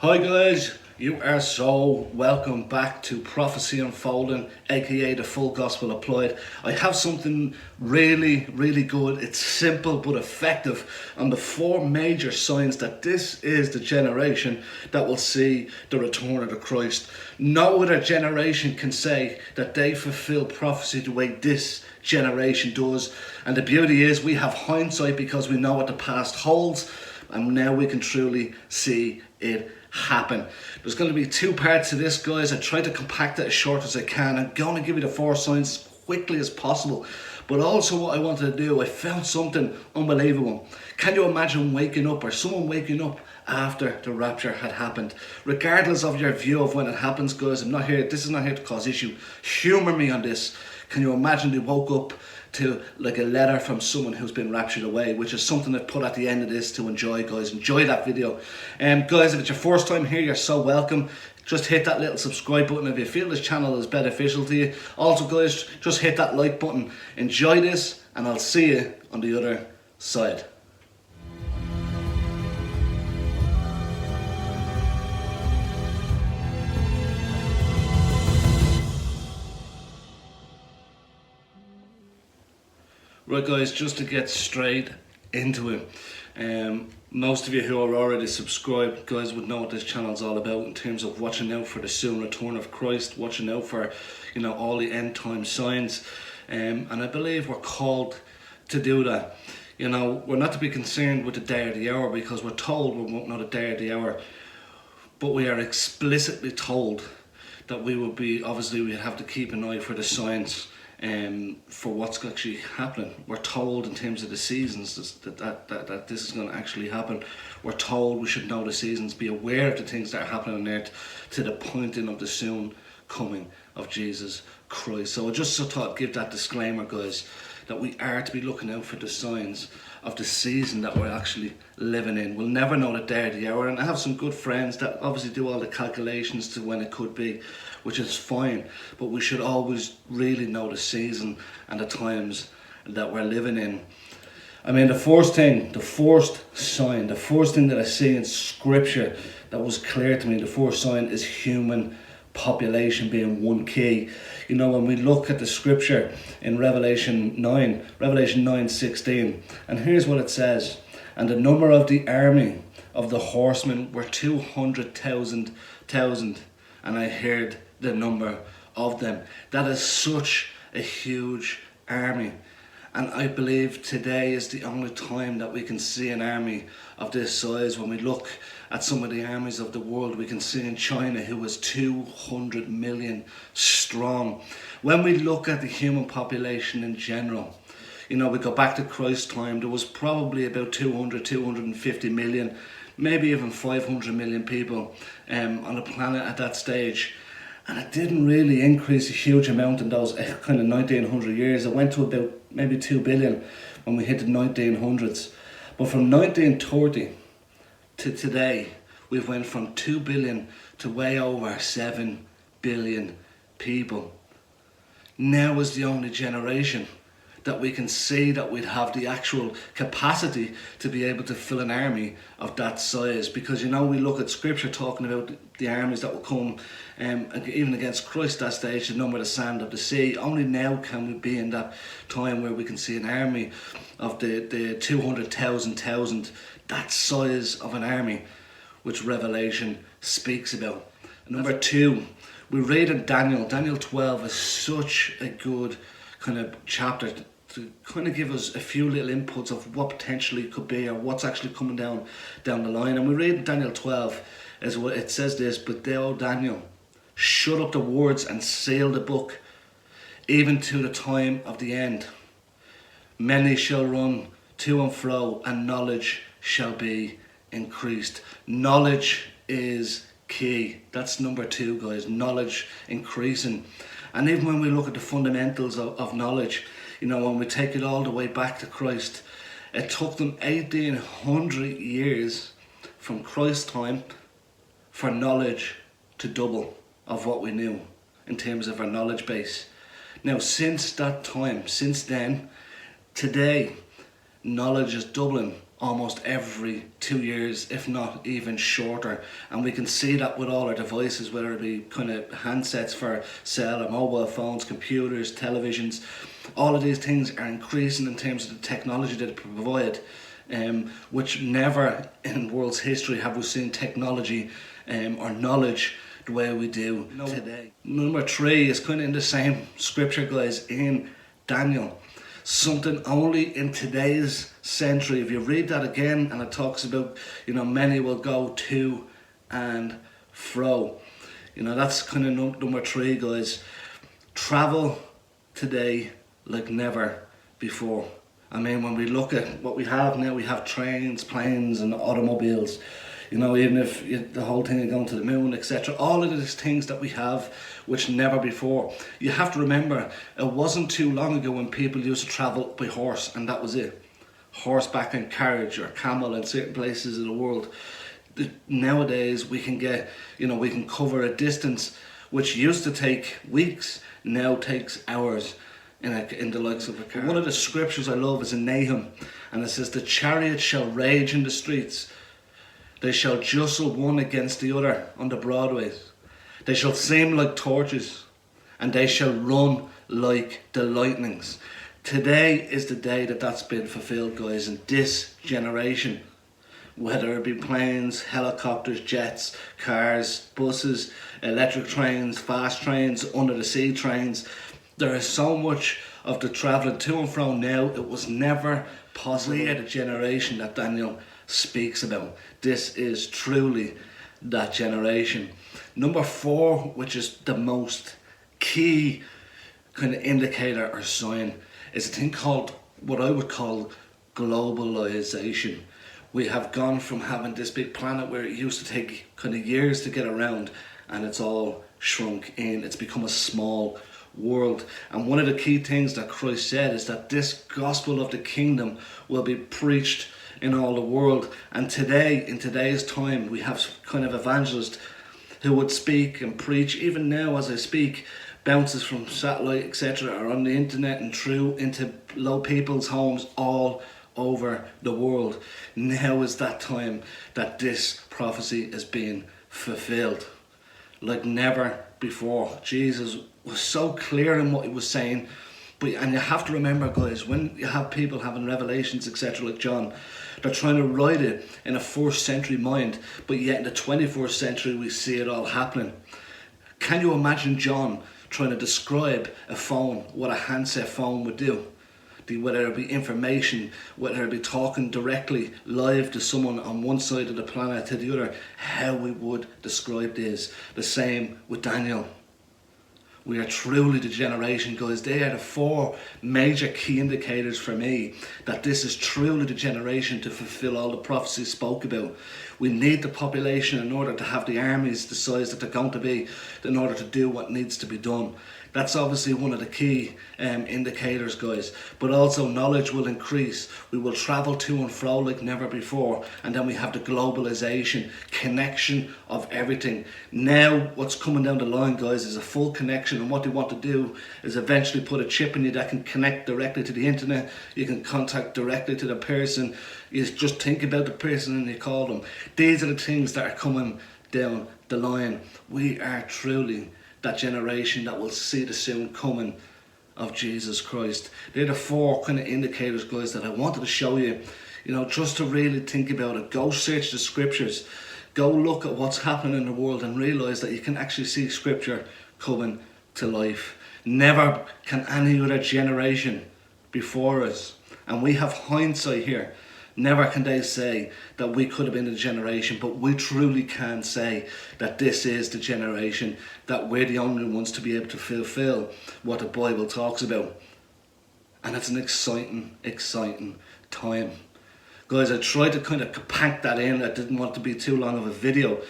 Hi guys, you are so welcome back to Prophecy Unfolding, aka the Full Gospel Applied. I have something really good. It's simple but effective on the four major signs that this is the generation that will see the return of the Christ. No other generation can say that they fulfill prophecy the way this generation does. And the beauty is we have hindsight because we know what the past holds, and now we can truly see it happen. There's going to be two parts to this, guys. I tried to compact it as short as I can. I'm going to give you the four signs as quickly as possible. But also what I wanted to do, I found something unbelievable. Can you imagine waking up, or someone waking up after the rapture had happened? Regardless of your view of when it happens, guys, this is not here to cause issue. Humor me on this. Can you imagine they woke up to like a letter from someone who's been raptured away, which is something I've put at the end of this to enjoy, guys. Enjoy that video. Guys, if it's your first time here, you're so welcome. Just hit that little subscribe button if you feel this channel is beneficial to you. Also, guys, just hit that like button. Enjoy this, and I'll see you on the other side. Right guys, just to get straight into it, most of you who are already subscribed, guys, would know what this channel is all about in terms of watching out for the soon return of Christ, watching out for, all the end time signs, and I believe we're called to do that. We're not to be concerned with the day or the hour, because we're told we won't know the day or the hour, but we are explicitly told that we have to keep an eye for the signs. For what's actually happening. We're told in terms of the seasons that this is going to actually happen. We're told we should know the seasons, be aware of the things that are happening on earth to the pointing of the soon coming of Jesus Christ. So I just thought I'd give that disclaimer, guys, that we are to be looking out for the signs of the season that we're actually living in. We'll never know the day or the hour, and I have some good friends that obviously do all the calculations to when it could be, which is fine, but we should always really know the season and the times that we're living in. I mean, the first thing that I see in scripture that was clear to me, the first sign is human population being one key. When we look at the scripture in Revelation 9:16, and here's what it says: and the number of the army of the horsemen were 200,000, and I heard the number of them. That is such a huge army. And I believe today is the only time that we can see an army of this size. When we look at some of the armies of the world, we can see in China, who was 200 million strong. When we look at the human population in general, we go back to Christ's time, there was probably about 250 million, maybe even 500 million people on the planet at that stage. And it didn't really increase a huge amount in those kind of 1900 years. It went to about maybe 2 billion when we hit the 1900s. But from 1930 to today, we've went from 2 billion to way over 7 billion people. Now is the only generation that we can see that we'd have the actual capacity to be able to fill an army of that size. Because we look at scripture talking about the armies that will come, even against Christ that stage, the number of the sand of the sea. Only now can we be in that time where we can see an army of the 200,000, that size of an army, which Revelation speaks about. Number two, we read in Daniel 12 is such a good kind of chapter to kind of give us a few little inputs of what potentially could be, or what's actually coming down the line. And we read in Daniel 12 as what it says this: but thou, Daniel, shut up the words and seal the book, even to the time of the end. Many shall run to and fro, and knowledge shall be increased. Knowledge is key. That's number two, guys. Knowledge increasing. And even when we look at the fundamentals of knowledge, when we take it all the way back to Christ, it took them 1800 years from Christ's time for knowledge to double of what we knew in terms of our knowledge base. Now, since that time, since then, today, knowledge is doubling almost every 2 years, if not even shorter. And we can see that with all our devices, whether it be kind of handsets for cell or mobile phones, computers, televisions. All of these things are increasing in terms of the technology that they provide, which never in world's history have we seen technology or knowledge the way we do today. Number 3 is kind of in the same scripture, guys, in Daniel. Something only in today's century. If you read that again, and it talks about, many will go to and fro. That's kind of number 3, guys. Travel today like never before. I mean, when we look at what we have now, we have trains, planes, and automobiles. Even if the whole thing of going to the moon, etc. All of these things that we have, which never before. You have to remember, it wasn't too long ago when people used to travel by horse, and that was it. Horseback and carriage or camel in certain places in the world. Nowadays, we can we can cover a distance which used to take weeks, now takes hours in the likes of a car. One of the scriptures I love is in Nahum, and it says, "The chariot shall rage in the streets. They shall jostle one against the other on the broadways. They shall seem like torches, and they shall run like the lightnings." Today is the day that that's been fulfilled, guys, in this generation. Whether it be planes, helicopters, jets, cars, buses, electric trains, fast trains, under the sea trains. There is so much of the travelling to and fro now, it was never possible. We are the generation that Daniel speaks about. This is truly that generation. Number 4, which is the most key kind of indicator or sign, is a thing called, what I would call, globalization. We have gone from having this big planet where it used to take kind of years to get around, and it's all shrunk in. It's become a small world. And one of the key things that Christ said is that this gospel of the kingdom will be preached in all the world. And today, in today's time, we have kind of evangelists who would speak and preach. Even now as I speak, bounces from satellite, etc., are on the internet and through into low people's homes all over the world. Now is that time that this prophecy is being fulfilled like never before. Jesus was so clear in what he was saying, and you have to remember, guys, when you have people having revelations, etc., like John, they're trying to write it in a 4th century mind, but yet in the 21st century we see it all happening. Can you imagine John trying to describe a phone, what a handset phone would do? Whether it be information, whether it be talking directly live to someone on one side of the planet to the other, how we would describe this. The same with Daniel. We are truly the generation, guys. They are the 4 major key indicators for me that this is truly the generation to fulfill all the prophecies spoke about. We need the population in order to have the armies the size that they're going to be, in order to do what needs to be done. That's obviously one of the key indicators, guys. But also knowledge will increase. We will travel to and fro like never before. And then we have the globalization, connection of everything. Now what's coming down the line, guys, is a full connection. And what they want to do is eventually put a chip in you that can connect directly to the internet. You can contact directly to the person. You just think about the person and you call them. These are the things that are coming down the line. We are truly that generation that will see the soon coming of Jesus Christ. They're the 4 kind of indicators, guys, that I wanted to show you, just to really think about it. Go search the scriptures. Go look at what's happening in the world and realize that you can actually see scripture coming to life. Never can any other generation before us, and we have hindsight here. Never can they say that we could have been the generation, but we truly can say that this is the generation, that we're the only ones to be able to fulfill what the Bible talks about. And it's an exciting, exciting time. Guys, I tried to kind of compact that in. I didn't want it to be too long of a video.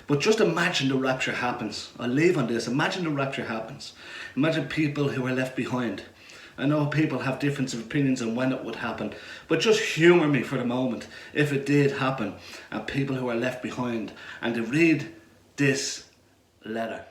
But just imagine the rapture happens. I'll leave on this. Imagine the rapture happens. Imagine people who are left behind. I know people have different opinions on when it would happen, but just humour me for the moment if it did happen and people who are left behind and to read this letter.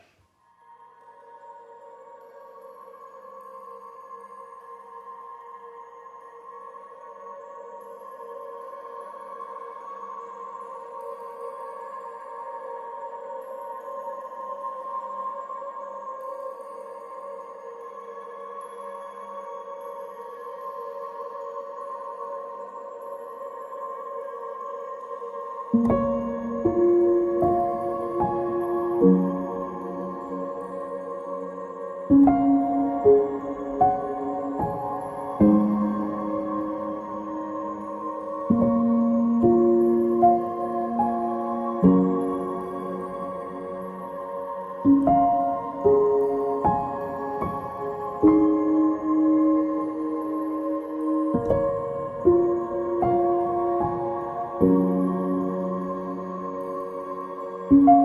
you.